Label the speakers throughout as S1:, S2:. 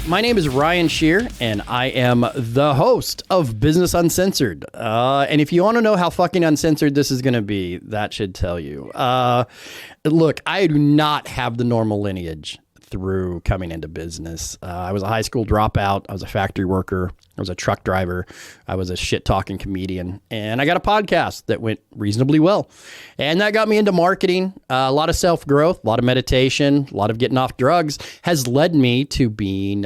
S1: My name is Ryan Sherrer, and I am the host of Business Uncensored. And if you want to know how fucking uncensored this is going to be, that should tell you. Look, I do not have the normal lineage through coming into business. I was a high school dropout. I was a factory worker. I was a truck driver. I was a shit-talking comedian. And I got a podcast that went reasonably well. And that got me into marketing. A lot of self-growth, a lot of meditation, a lot of getting off drugs has led me to being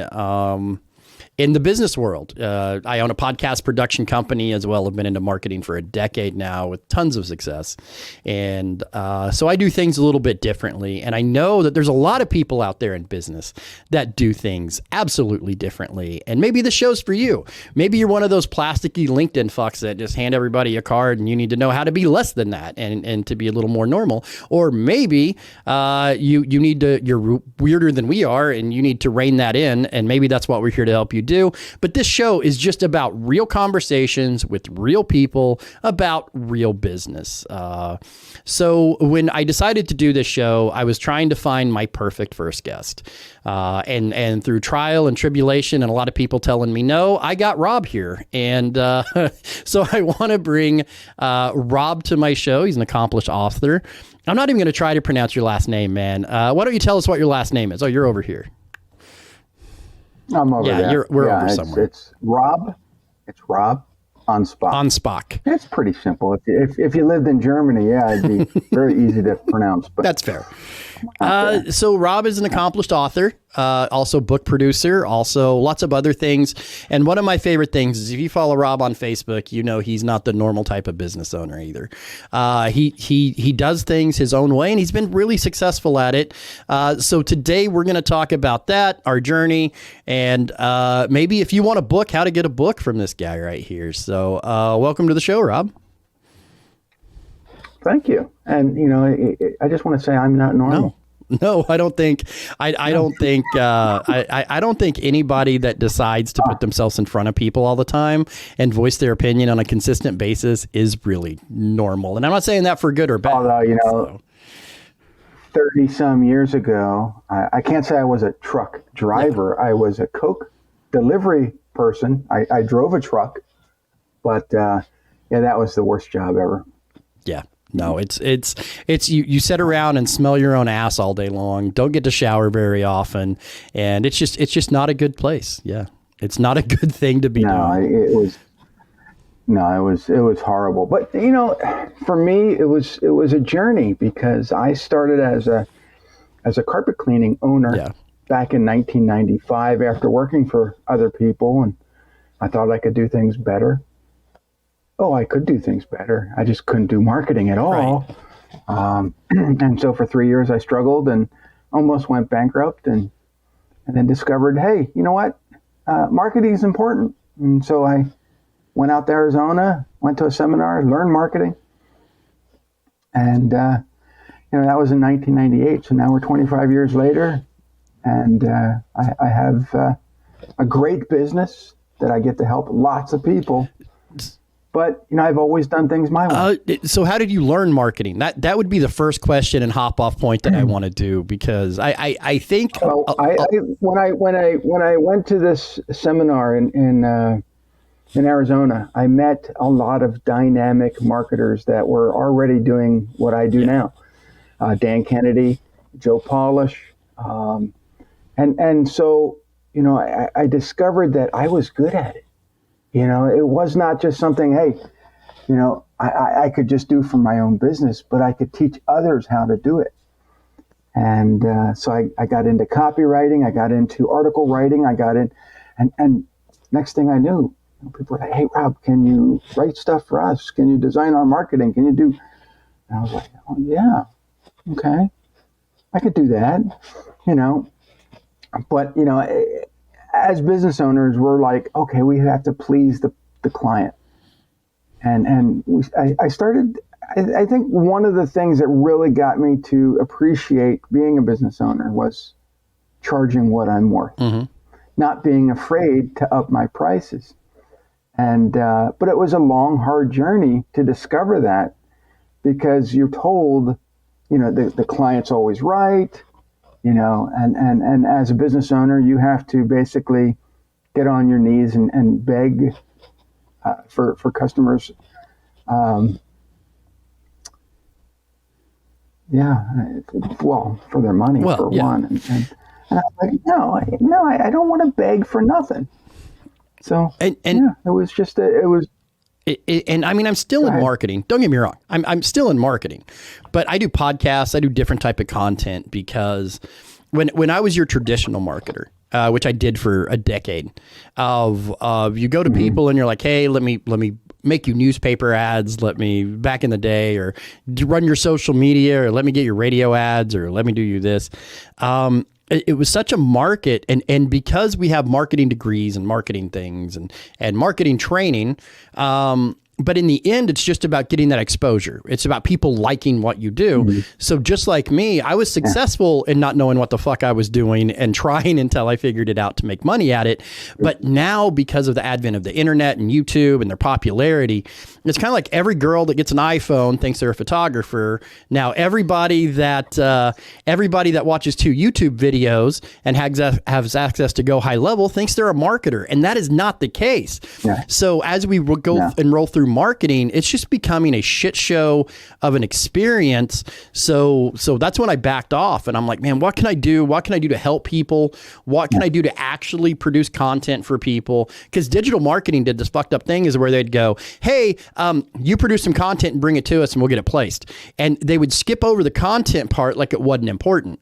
S1: in the business world. I own a podcast production company as well. I've been into marketing for a decade now with tons of success. And so I do things a little bit differently. And I know that there's a lot of people out there in business that do things absolutely differently. And maybe the show's for you. Maybe you're one of those plasticky LinkedIn fucks that just hand everybody a card and you need to know how to be less than that and to be a little more normal. Or maybe you need to, you're weirder than we are and you need to rein that in. And maybe that's what we're here to help you do. But this show is just about real conversations with real people about real business. So when I decided to do this show, I was trying to find my perfect first guest. And through trial and tribulation and a lot of people telling me no, I got Rob here. And so I want to bring Rob to my show. He's an accomplished author. I'm not even going to try to pronounce your last name, man. Why don't you tell us what your last name is? Oh, you're over here.
S2: I'm over there.
S1: We're over somewhere.
S2: It's Rob. It's Rob Anspach.
S1: Anspach.
S2: It's pretty simple. If you lived in Germany, yeah, it'd be very easy to pronounce. But
S1: that's fair. So Rob is an accomplished author, also book producer, also lots of other things. And one of my favorite things is if you follow Rob on Facebook, you know he's not the normal type of business owner either. He does things his own way, and he's been really successful at it. So today we're going to talk about that, our journey, and maybe if you want a book, how to get a book from this guy right here. So welcome to the show, Rob.
S2: Thank you. And, you know, I just want to say I'm not normal.
S1: No, I don't think I don't think anybody that decides to put themselves in front of people all the time and voice their opinion on a consistent basis is really normal. And I'm not saying that for good or bad.
S2: Although, you know, 30 some years ago, I can't say I was a truck driver. I was a Coke delivery person. I drove a truck, but yeah, that was the worst job ever.
S1: Yeah. No, it's you sit around and smell your own ass all day long. Don't get to shower very often, and it's just not a good place. Yeah, it's not a good thing to be doing. It was horrible. But you know, for me, it was a journey because I started as a carpet cleaning owner back in 1995 after working for other people, and I thought I could do things better. Oh, I could do things better. I just couldn't do marketing at all. Right. And so for 3 years I struggled and almost went bankrupt and then discovered, hey, you know what? Marketing is important. And so I went out to Arizona, went to a seminar, learned marketing. And, you know, that was in 1998. So now we're 25 years later and I have a great business that I get to help lots of people. But, you know, I've always done things my way. So how did you learn marketing? That would be the first question and hop off point that I want to do, because I think
S2: when I went to this seminar in Arizona, I met a lot of dynamic marketers that were already doing what I do now. Dan Kennedy, Joe Polish. And so, you know, I discovered that I was good at it. You know, it was not just something, hey, you know, I could just do for my own business, but I could teach others how to do it. And so I got into copywriting, I got into article writing, I got in, and next thing I knew, people were like, hey, Rob, can you write stuff for us? Can you design our marketing? Can you do? And I was like, oh, yeah, okay, I could do that, you know. But, you know, as business owners, we're like, okay, we have to please the client. And I started, I think one of the things that really got me to appreciate being a business owner was charging what I'm worth, not being afraid to up my prices. And, but it was a long, hard journey to discover that, because you're told, you know, the client's always right. and as a business owner, you have to basically get on your knees and beg for customers. For their money, for one. And I'm like, no, I don't want to beg for nothing. So, it was just,
S1: and I mean, I'm still in marketing. Don't get me wrong. I'm still in marketing, but I do podcasts. I do different type of content because when I was your traditional marketer, which I did for a decade, you go to people and you're like, hey, let me make you newspaper ads. Let me back in the day, or run your social media, or let me get your radio ads, or let me do you this. It was such a market, and because we have marketing degrees and marketing things and marketing training, but in the end, it's just about getting that exposure. It's about people liking what you do. So just like me, I was successful in not knowing what the fuck I was doing and trying until I figured it out to make money at it. But now, because of the advent of the internet and YouTube and their popularity, it's kind of like every girl that gets an iPhone thinks they're a photographer. Now, everybody that watches 2 YouTube videos and has access to Go High Level thinks they're a marketer, and that is not the case. So as we go and roll through marketing, it's just becoming a shit show of an experience. So that's when I backed off, and I'm like, man, what can I do? What can I do to help people? What can I do to actually produce content for people? Because digital marketing did this fucked up thing is where they'd go, hey, you produce some content and bring it to us and we'll get it placed. And they would skip over the content part like it wasn't important.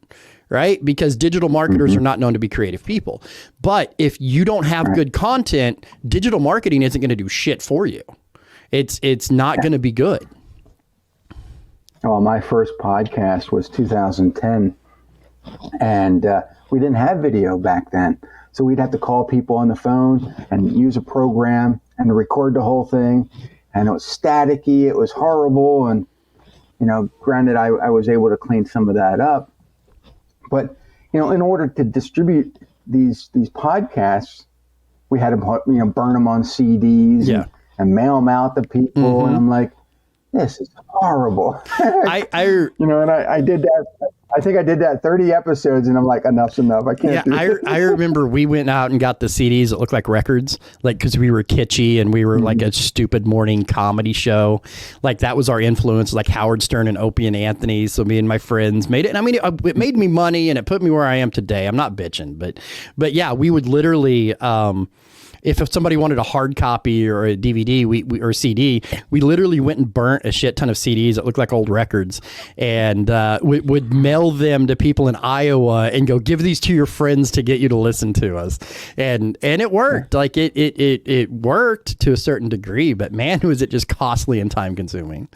S1: Right? Because digital marketers are not known to be creative people. But if you don't have good content, digital marketing isn't going to do shit for you. It's not going to be good.
S2: Well, my first podcast was 2010, and we didn't have video back then. So we'd have to call people on the phone and use a program and record the whole thing. And it was staticky. It was horrible. And, granted, I was able to clean some of that up. But, in order to distribute these podcasts, we had to burn them on CDs and mail them out to people. And I'm like, this is horrible. And I did that. I think I did that 30 episodes, and I'm like, enough's enough. I can't do it.
S1: I remember we went out and got the CDs that looked like records, like, because we were kitschy and we were like a stupid morning comedy show. Like, that was our influence, like Howard Stern and Opie and Anthony. So me and my friends made it. And I mean, it made me money and it put me where I am today. I'm not bitching, but yeah, we would literally, if somebody wanted a hard copy or a DVD or CD, we literally went and burnt a shit ton of CDs that looked like old records, and would mail them to people in Iowa and go, give these to your friends to get you to listen to us. And it worked. Like it worked to a certain degree, but man, was it just costly and time consuming.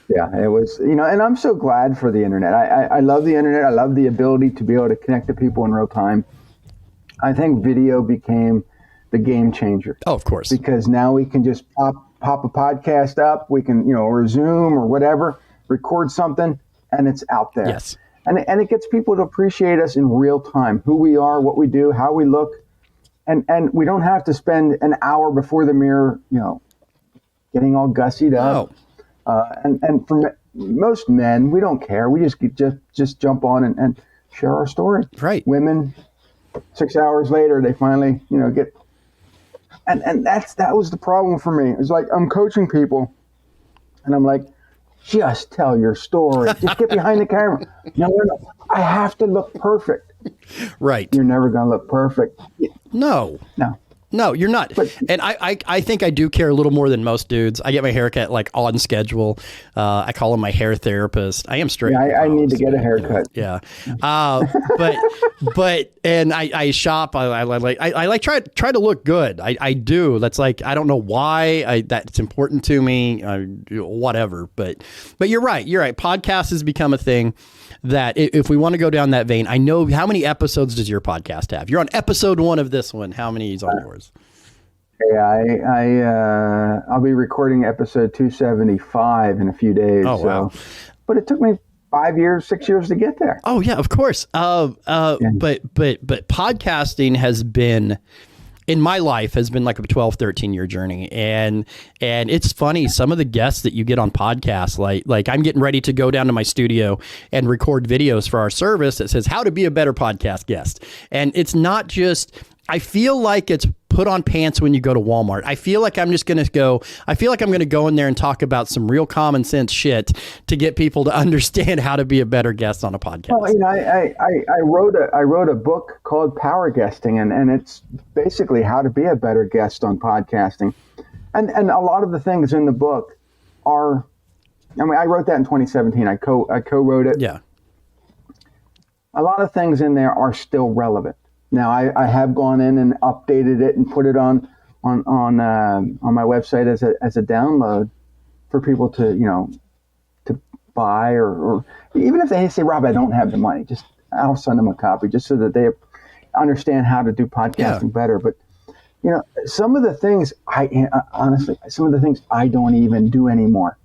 S2: Yeah, it was, and I'm so glad for the internet. I love the internet. I love the ability to be able to connect to people in real time. I think video became the game changer.
S1: Oh, of course.
S2: Because now we can just pop a podcast up. We can, or Zoom or whatever, record something, and it's out there.
S1: Yes.
S2: And it gets people to appreciate us in real time, who we are, what we do, how we look. And we don't have to spend an hour before the mirror, getting all gussied up.
S1: Oh.
S2: And for most men, we don't care. We just jump on and share our story.
S1: Right.
S2: Women, 6 hours later, they finally, get. And that was the problem for me. It's like I'm coaching people, and I'm like, just tell your story. Just get behind the camera. No, I have to look perfect.
S1: Right.
S2: You're never going to look perfect.
S1: No, you're not. And I think I do care a little more than most dudes. I get my haircut like on schedule. I call him my hair therapist. I am straight.
S2: Yeah, I need to get a haircut.
S1: Yeah. But I shop. I like try to look good. I do. That's like, I don't know why that's important to me. Whatever. But you're right. Podcast has become a thing that if we want to go down that vein, I know how many episodes does your podcast have? You're on episode 1 of this one. How many is on yours?
S2: Yeah, I'll be recording episode 275 in a few days.
S1: Oh, wow.
S2: But it took me 6 years to get there.
S1: Oh yeah, of course. But podcasting has been in my life has been like a 12, 13-year journey. And it's funny, some of the guests that you get on podcasts, like I'm getting ready to go down to my studio and record videos for our service that says how to be a better podcast guest. And it's not just, I feel like it's put on pants when you go to Walmart. I feel like I'm going to go in there and talk about some real common sense shit to get people to understand how to be a better guest on a podcast.
S2: Well, I wrote a book called Power Guesting, and it's basically how to be a better guest on podcasting. And a lot of the things in the book are, I wrote that in 2017. I co-wrote it.
S1: Yeah.
S2: A lot of things in there are still relevant. Now, I have gone in and updated it and put it on my website as a download for people to buy or even if they say, Rob, I don't have the money, I'll send them a copy just so that they understand how to do podcasting better. But some of the things I don't even do anymore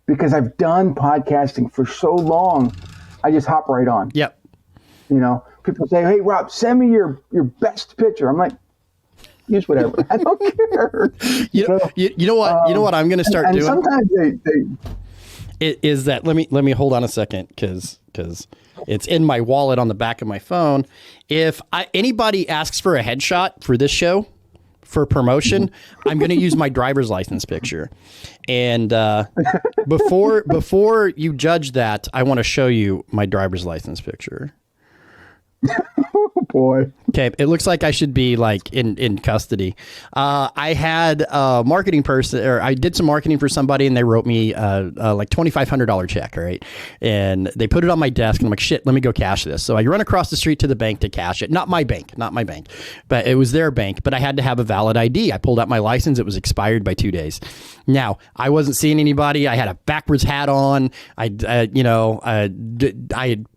S2: because I've done podcasting for so long. I just hop right on.
S1: Yep.
S2: People say, hey, Rob, send me your best picture. I'm like, use whatever. I don't care.
S1: You know what I'm going to start doing?
S2: Sometimes
S1: is that, let me hold on a second because it's in my wallet on the back of my phone. If anybody asks for a headshot for this show for promotion, I'm going to use my driver's license picture. And before you judge that, I want to show you my driver's license picture.
S2: Oh boy.
S1: Okay, it looks like I should be like in custody. I had a marketing person, or I did some marketing for somebody, and they wrote me like $2,500 check, right? And they put it on my desk, and I'm like, shit, let me go cash this. So I run across the street to the bank to cash it. Not my bank, but it was their bank. But I had to have a valid ID. I pulled out my license; it was expired by 2 days. Now I wasn't seeing anybody. I had a backwards hat on. I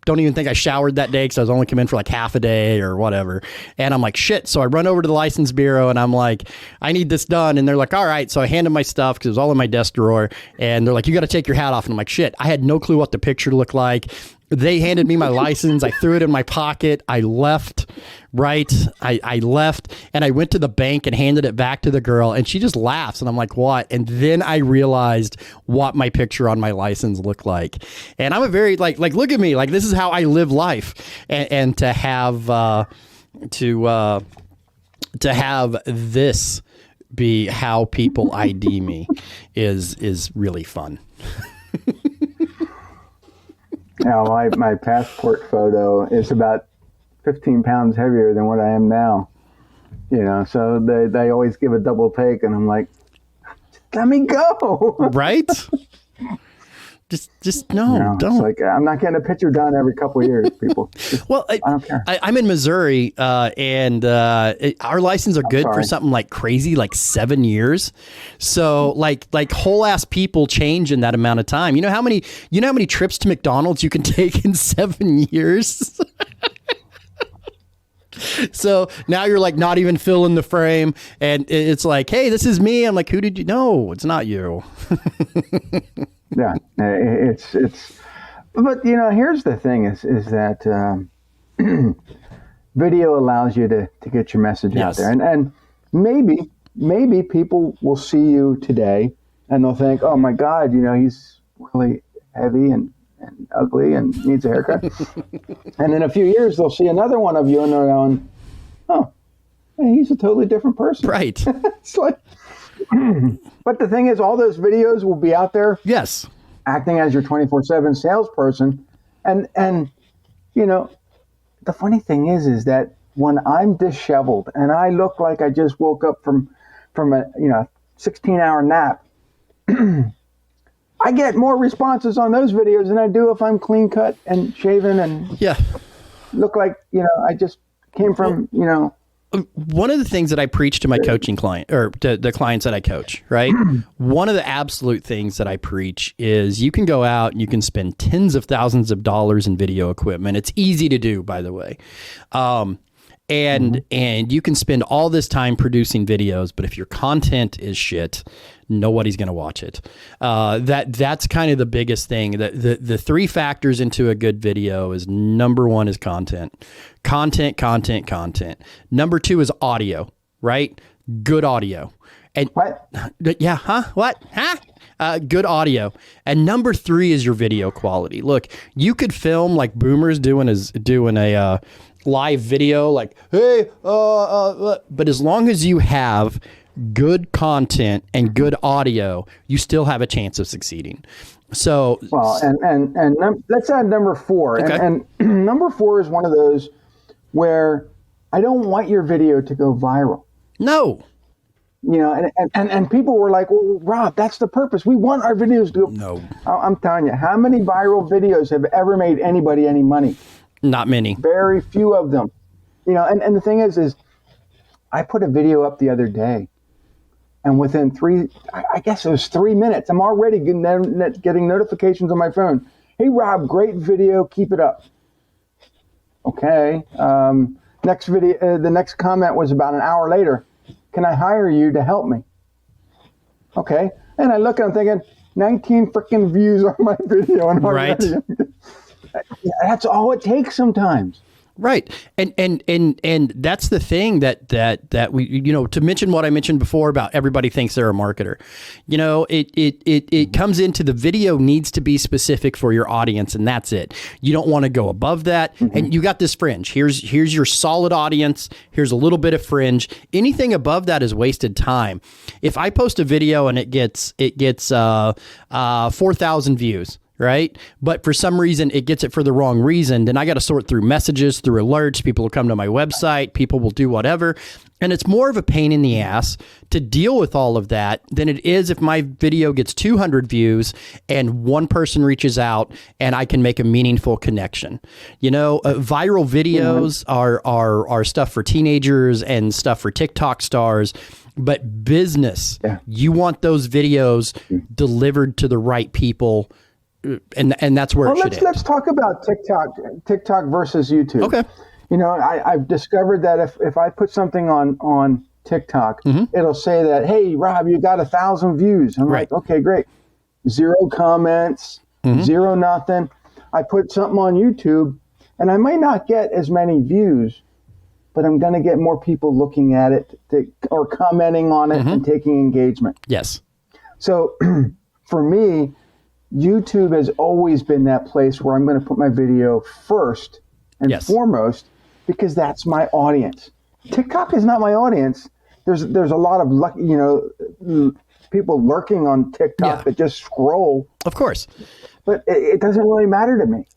S1: don't even think I showered that day because I was only coming for like half a day or whatever. And I'm like, shit. So I run over to the license bureau and I'm like, I need this done. And they're like, all right. So I hand them my stuff because it was all in my desk drawer. And they're like, you got to take your hat off. And I'm like, shit, I had no clue what the picture looked like. They handed me my license. I threw it in my pocket. I left, right? I left and I went to the bank and handed it back to the girl and she just laughs. And I'm like, what? And then I realized what my picture on my license looked like. And I'm a very, like, look at me. Like, this is how I live life. And to have, to have this be how people ID me is really fun.
S2: Now, my passport photo is about 15 pounds heavier than what I am now. So they always give a double take, and I'm like, let me go.
S1: Right? Just no, don't.
S2: It's like, I'm not getting a picture done every couple of years, people.
S1: Well,
S2: I don't care.
S1: I'm in Missouri, and our licenses are good for something like crazy, like 7 years. So like whole ass people change in that amount of time. You know how many trips to McDonald's you can take in 7 years? So now you're like not even filling the frame, and it's like, hey, this is me. I'm like, who did you? No, it's not you.
S2: Yeah, it's. But here's the thing: is that video allows you to get your message out there, and maybe people will see you today and they'll think, oh my God, he's really heavy and ugly and needs a haircut. And in a few years they'll see another one of you and they're going, oh, hey, he's a totally different person.
S1: Right.
S2: It's like, but the thing is, all those videos will be out there.
S1: Yes.
S2: Acting as your 24/7 salesperson. And the funny thing is that when I'm disheveled and I look like I just woke up from a 16-hour nap, I get more responses on those videos than I do if I'm clean cut and shaven and look like, I just came from,
S1: One of the things that I preach to my coaching client, or to the clients that I coach, right? One of the absolute things that I preach is you can go out and you can spend tens of thousands of dollars in video equipment. It's easy to do, by the way. And you can spend all this time producing videos, but if your content is shit, nobody's going to watch it. That's kind of the biggest thing. The three factors into a good video is, number one is content. Content. Number two is audio. right? Good audio. And
S2: What?
S1: yeah, huh? What? Huh? Good audio. And number 3 is your video quality. Look, you could film like boomers doing a live video, like, hey, but as long as you have good content and good audio, you still have a chance of succeeding. So,
S2: well, and let's add number 4.
S1: Okay.
S2: And number 4 is one of those where I don't want your video to go viral.
S1: no.
S2: You know, and people were like, well, Rob, that's the purpose. We want our videos to go.
S1: No.
S2: I'm telling you, how many viral videos have ever made anybody any money?
S1: Not many.
S2: Very few of them. You know, and the thing is I put a video up the other day, and within I guess it was 3 minutes, I'm already getting notifications on my phone. Hey, Rob, great video. Keep it up. Okay. Next video, the next comment was about an hour later. Can I hire you to help me? Okay. And I look and I'm thinking, 19 freaking views on my video. And already, right. That's all it takes sometimes.
S1: Right. And that's the thing that we, you know, to mention what I mentioned before about everybody thinks they're a marketer. You know, it comes into the video needs to be specific for your audience, and that's it. You don't want to go above that. Mm-hmm. And you got this fringe. Here's your solid audience. Here's a little bit of fringe. Anything above that is wasted time. If I post a video and it gets 4,000 views, right? But for some reason it gets it for the wrong reason, then I got to sort through messages, through alerts. People will come to my website, people will do whatever. And it's more of a pain in the ass to deal with all of that than it is if my video gets 200 views and one person reaches out and I can make a meaningful connection. You know, viral videos are stuff for teenagers and stuff for TikTok stars. But business, you want those videos delivered to the right people. And that's where it should end.
S2: Let's talk about TikTok versus YouTube.
S1: Okay.
S2: You know, I've discovered that if I put something on TikTok, it'll say that, hey, Rob, you got 1,000 views. I'm like, okay, great. 0 comments, 0 nothing. I put something on YouTube, and I might not get as many views, but I'm going to get more people looking at it or commenting on it and taking engagement.
S1: Yes.
S2: So for me, YouTube has always been that place where I'm going to put my video first and foremost because that's my audience. TikTok is not my audience. There's a lot of people lurking on TikTok that just scroll.
S1: Of course.
S2: But it doesn't really matter to me.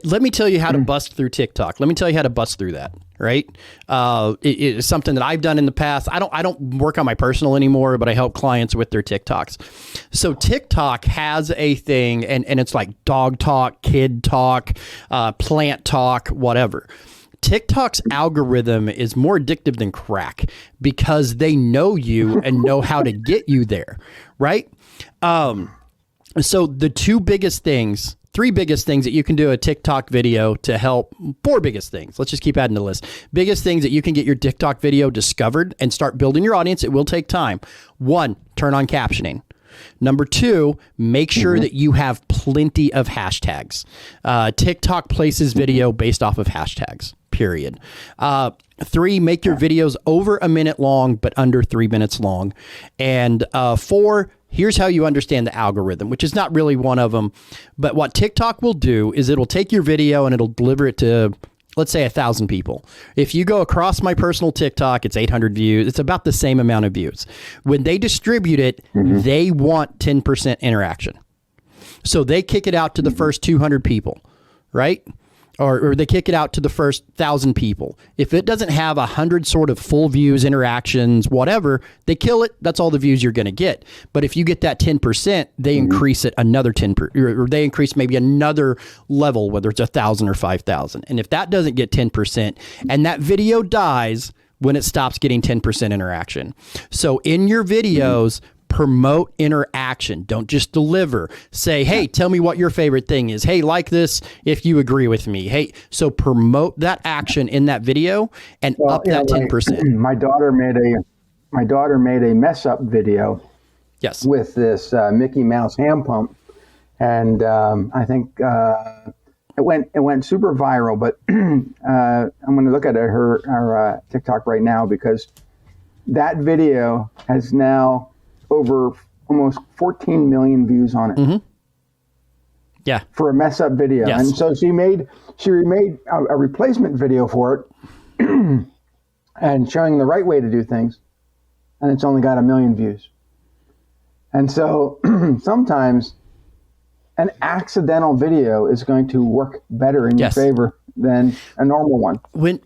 S1: Let me tell you how to bust through TikTok. Let me tell you how to bust through that. Right? It is something that I've done in the past. I don't work on my personal anymore, but I help clients with their TikToks. So TikTok has a thing, and it's like dog talk, kid talk, plant talk, whatever. TikTok's algorithm is more addictive than crack because they know you and know how to get you there. Right? So the 3 biggest things that you can do a TikTok video to help, 4 biggest things. Let's just keep adding to the list. Biggest things that you can get your TikTok video discovered and start building your audience. It will take time. 1, turn on captioning. Number 2, make sure that you have plenty of hashtags. TikTok places video based off of hashtags, period. 3, make your videos over a minute long, but under 3 minutes long. And 4, here's how you understand the algorithm, which is not really one of them. But what TikTok will do is it'll take your video and it'll deliver it to, let's say, 1,000 people. If you go across my personal TikTok, it's 800 views. It's about the same amount of views. When they distribute it, they want 10% interaction. So they kick it out to the first 200 people, right? Or they kick it out to the first 1,000 people. If it doesn't have 100 sort of full views, interactions, whatever, they kill it. That's all the views you're going to get. But if you get that 10%, they increase it another 10%, or they increase maybe another level, whether it's 1,000 or 5,000. And if that doesn't get 10%, and that video dies when it stops getting 10% interaction. So in your videos, promote interaction. Don't just deliver. Say, hey, tell me what your favorite thing is. Hey, like this if you agree with me. Hey, so promote that action in that video and up that 10%.
S2: My daughter made a mess up video.
S1: Yes.
S2: With this Mickey Mouse hand pump, and I think it went super viral. But I'm going to look at her TikTok right now because that video has now over almost 14 million views on it.
S1: Mm-hmm. Yeah.
S2: For a mess up video.
S1: Yes.
S2: And so she remade a replacement video for it and showing the right way to do things. And it's only got 1 million views. And so sometimes an accidental video is going to work better in your favor than a normal one.
S1: When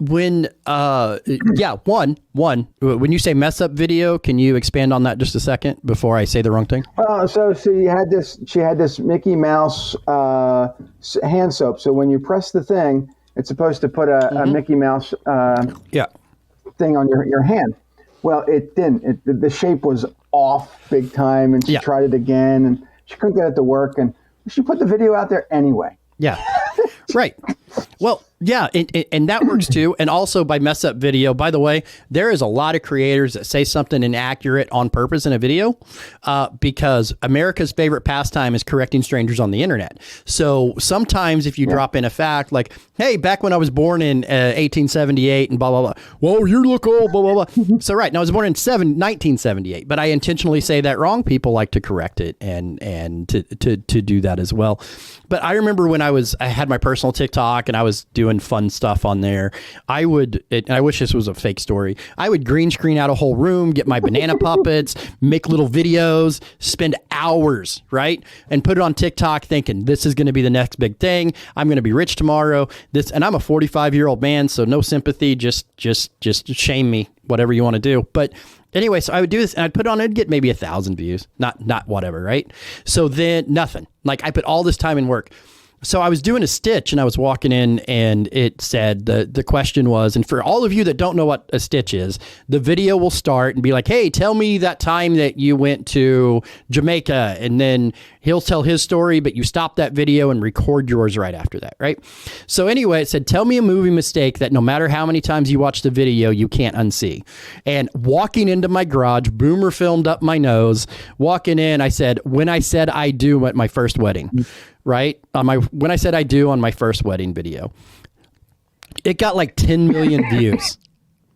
S1: you say mess up video, can you expand on that just a second before I say the wrong thing?
S2: So she had this Mickey Mouse hand soap. So when you press the thing, it's supposed to put a Mickey Mouse thing on your hand. Well, it didn't. The shape was off big time, and she tried it again, and she couldn't get it to work, and she put the video out there anyway.
S1: Yeah. Right. Well, yeah, and that works too. And also by mess up video, by the way, there is a lot of creators that say something inaccurate on purpose in a video because America's favorite pastime is correcting strangers on the internet. So sometimes if you drop in a fact like, hey, back when I was born in 1878 and blah, blah, blah. Whoa, you look old, blah, blah, blah. So right, now I was born in 1978, but I intentionally say that wrong. People like to correct it and to do that as well. But I remember when I had my personal TikTok and I was doing fun stuff on there. I wish this was a fake story. I would green screen out a whole room, get my banana puppets, make little videos, spend hours, right? And put it on TikTok thinking this is going to be the next big thing. I'm going to be rich tomorrow. And I'm a 45-year-old man, so no sympathy, just shame me, whatever you want to do. But anyway, so I would do this and I'd put it on, it'd get maybe 1,000 views, not whatever, right? So then nothing. Like I put all this time and work. So I was doing a stitch and I was walking in and it said, the question was, and for all of you that don't know what a stitch is, the video will start and be like, hey, tell me that time that you went to Jamaica. And then he'll tell his story, but you stop that video and record yours right after that, right? So anyway, it said, tell me a movie mistake that no matter how many times you watch the video, you can't unsee. And walking into my garage, Boomer filmed up my nose. Walking in, I said, when I said I do at my first wedding. Right? When I said I do on my first wedding video, it got like 10 million views.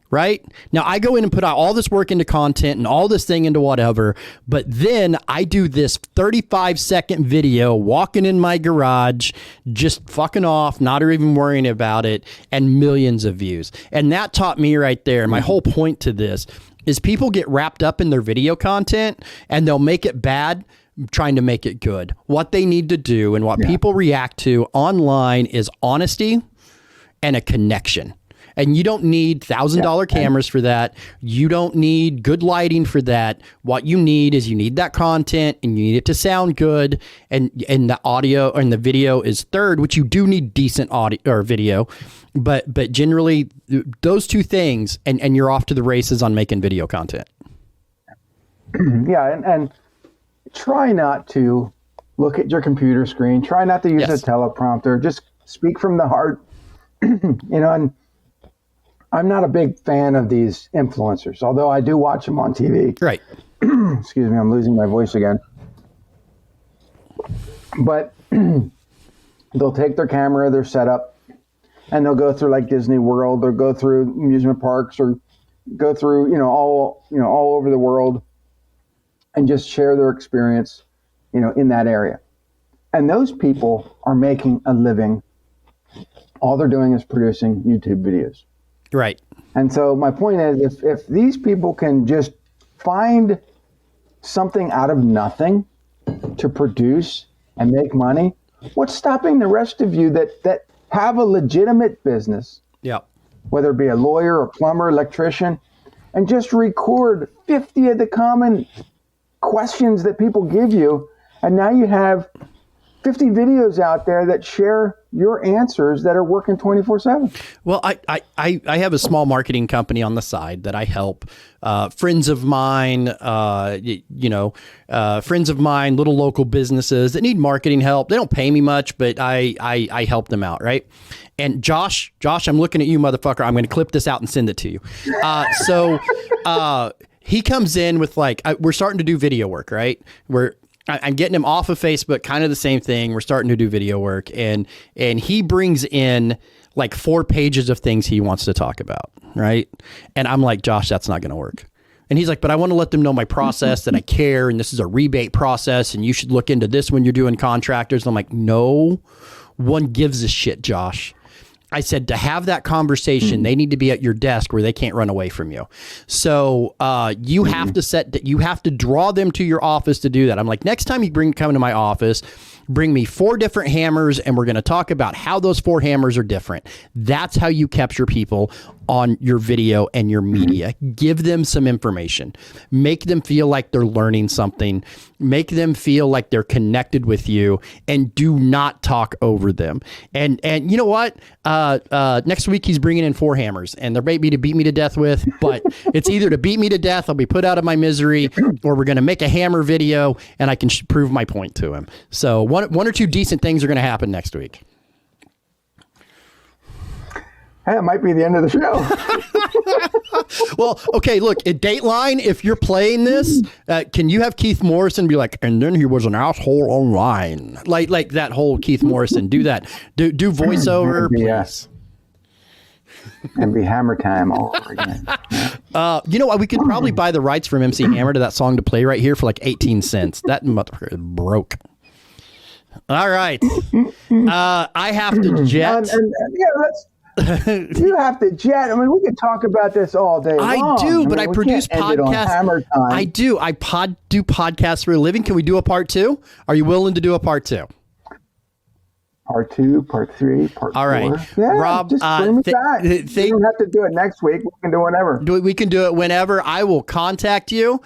S1: Right? Now I go in and put out all this work into content and all this thing into whatever, but then I do this 35-second video walking in my garage, just fucking off, not even worrying about it, and millions of views. And that taught me right there. My whole point to this is people get wrapped up in their video content and they'll make it bad trying to make it good. What they need to do and what people react to online is honesty and a connection. And you don't need $1,000 cameras for that. You don't need good lighting for that. What you need is you need that content and you need it to sound good. And the audio and the video is third, which you do need decent audio or video. But generally those two things and you're off to the races on making video content.
S2: Yeah. And try not to look at your computer screen. Try not to use a teleprompter. Just speak from the heart. And I'm not a big fan of these influencers, although I do watch them on TV.
S1: Right.
S2: Excuse me, I'm losing my voice again. But they'll take their camera, their setup, and they'll go through like Disney World or go through amusement parks or go through, all over the world and just share their experience, in that area. And those people are making a living. All they're doing is producing YouTube videos.
S1: Right.
S2: And so my point is, if these people can just find something out of nothing to produce and make money, what's stopping the rest of you that have a legitimate business, whether it be a lawyer, a plumber, electrician, and just record 50 of the common questions that people give you, and now you have 50 videos out there that share your answers that are working 24/7.
S1: Well, I have a small marketing company on the side that I help friends of mine, friends of mine, little local businesses that need marketing help. They don't pay me much, but I help them out, right? And Josh, I'm looking at you, motherfucker. I'm going to clip this out and send it to you. He comes in with we're starting to do video work, right? I'm getting him off of Facebook, kind of the same thing. We're starting to do video work, and he brings in like 4 pages of things he wants to talk about, right? And I'm like, Josh, that's not going to work. And he's like, but I want to let them know my process, that I care, and this is a rebate process, and you should look into this when you're doing contractors. And I'm like, no one gives a shit, Josh. I said, to have that conversation, they need to be at your desk where they can't run away from you. So you have to draw them to your office to do that. I'm like, next time you come to my office, bring me 4 different hammers, and we're going to talk about how those 4 hammers are different. That's how you capture people on your video and your media. Give them some information. Make them feel like they're learning something. Make them feel like they're connected with you, and do not talk over them. And you know what? Next week he's bringing in 4 hammers, and they're maybe to beat me to death with, but it's either to beat me to death, I'll be put out of my misery, or we're going to make a hammer video and I can prove my point to him. So one or two decent things are going to happen next week.
S2: Hey, it might be the end of the show.
S1: Well, okay, look, at Dateline, if you're playing this, can you have Keith Morrison be like, and then he was an asshole online? Like that whole Keith Morrison. Do that. Do voiceover,
S2: yes. And be Hammer Time all over again.
S1: You know what? We could probably buy the rights from MC Hammer to that song to play right here for like 18 cents. That motherfucker is broke. All right. I have to jet.
S2: You have to jet. I mean, we could talk about this all day long.
S1: I do, but I produce podcasts. I do. I do podcasts for a living. Can we do a part 2? Are you willing to do a part 2?
S2: Part 2, part 3, part 4.
S1: All right.
S2: Yeah,
S1: Rob,
S2: just bring me back. You don't have to do it next week. We can do it whenever.
S1: We can do it whenever. I will contact you.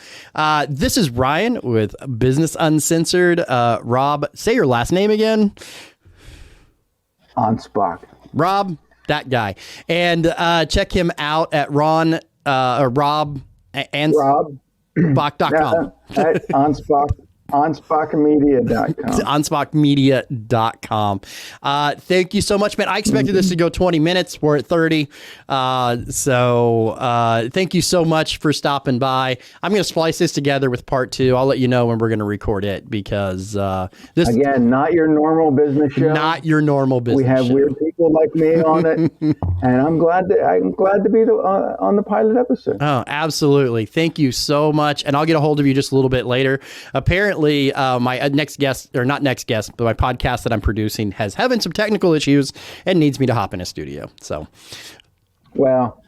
S1: This is Ryan with Business Uncensored. Rob, say your last name again.
S2: Anspach.
S1: Rob, that guy. And check him out at Rob Anspach.com.
S2: At Anspach. Anspachmedia.com.
S1: Anspachmedia.com. Thank you so much, man. I expected this to go 20 minutes. We're at 30. So thank you so much for stopping by. I'm going to splice this together with part 2. I'll let you know when we're going to record it, because this,
S2: again, not your normal business show.
S1: Not your normal business
S2: We have
S1: show.
S2: Weird people like me on it, and I'm glad to be on the pilot episode.
S1: Oh, absolutely. Thank you so much. And I'll get a hold of you just a little bit later. Apparently, my next guest, or not next guest, but my podcast that I'm producing has having some technical issues and needs me to hop in a studio. So,
S2: well,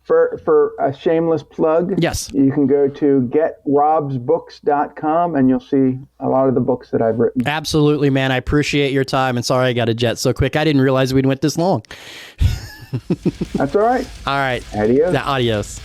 S2: for a shameless plug,
S1: yes,
S2: you can go to getrobsbooks.com and you'll see a lot of the books that I've written.
S1: Absolutely, man. I appreciate your time, and sorry I got to jet so quick. I didn't realize we'd went this long.
S2: That's all right.
S1: All right.
S2: Adios.
S1: Adios.